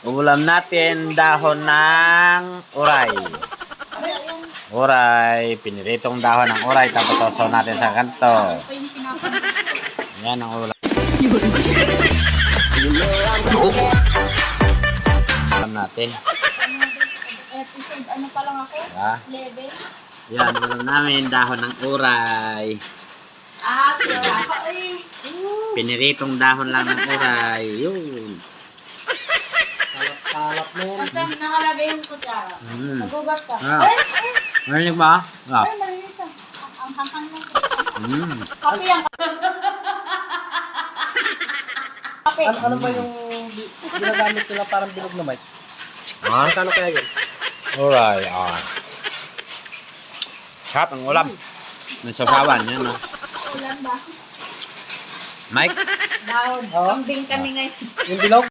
Ulam natin dahon ng uray. Uray, piniritong dahon ng uray tapos toso natin sa kanto. Yan ang ulam. Ulam natin. Episode, ano pa lang ako? Ha? 11. Yan, ulam namin dahon ng uray. Wala ka eh. Piniritong dahon lang ng uray. Yun. Kalap na yan. Kasi nakalagay yung kutsara. Nagugat ka. Ah. Marinig ba? Ah. Ay, malinis ah. Ang hanggang mo. Kape yan. Kape. Ano ba yung ginagamit nila parang bilog na mic? Ah? Kano kaya yun? Uray. Ah. Sarap ang ulam. May sasawan. Yan ah. Ulan ba? Mike? Dahon. Oo. Kambing kami ngayon. Yung bilog?